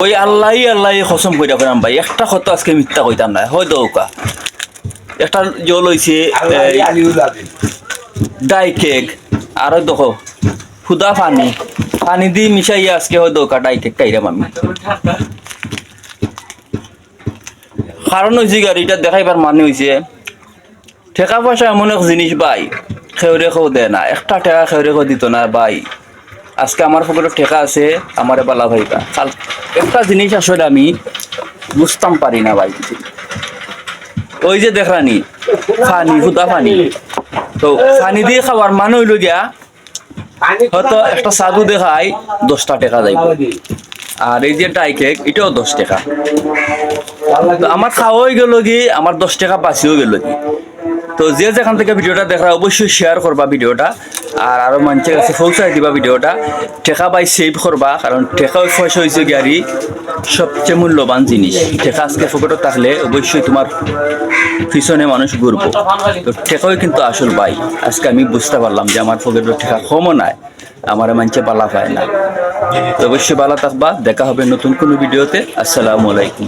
ওই আল্লাহ কসম কইরা কইরাম ভাই একটা কথা আজকে মিথ্যা কইতাম না হয় দৌকা একটা জল হইছে ডাই কেক আর দেখো খুদা পানি পানি দিয়ে মিশাইয়া আজকে হয় দৌকা ডাই কেক খাইরাম আমি কারণ হয়েছে গাড়িটা দেখাইবার মানে হয়েছে ঠেকা পয়সা এমন এক জিনিস ভাই খেউরে খেউ দেয় না একটা ঠেকা খেউরে খেউ দিত না ভাই আজকে আমার পকেটে ঠেকা আছে আমারে বালা ভাইবা কাল একটা জিনিস আসলে আমি বুঝতাম পারি না ভাই ওই যে দেখরানি পানি হুদা পানি তো পানি দিয়ে খাওয়ার মানে হইল গিয়া হয়তো একটা সাধু দেখাই 10টা টাকা যাইব আর এই যে ডাই কেক এটাও 10 টাকা তো আমার খাওয়াই গেল কি আমার 10 টাকা বাঁচিও গেল কি তো যে যেখান থেকে ভিডিওটা দেখা অবশ্যই শেয়ার করবা ভিডিওটা আর আরো মানুষের কাছে পৌঁছাই দিবা ভিডিওটা টেকা বাই সেভ করবা কারণ টেকা পয়সা হয়েছে গাড়ি সবচেয়ে মূল্যবান জিনিস টেকা আজকে পকেটে থাকলে অবশ্যই তোমার পিছনে মানুষ ঘুরবো তো টেকাই কিন্তু আসল ভাই আজকে আমি বুঝতে পারলাম যে আমার পকেটে টেকা কমও নাই আমার মানুষে বালা পায় না তো অবশ্যই বালা থাকবা দেখা হবে নতুন কোনো ভিডিওতে আসসালামু আলাইকুম।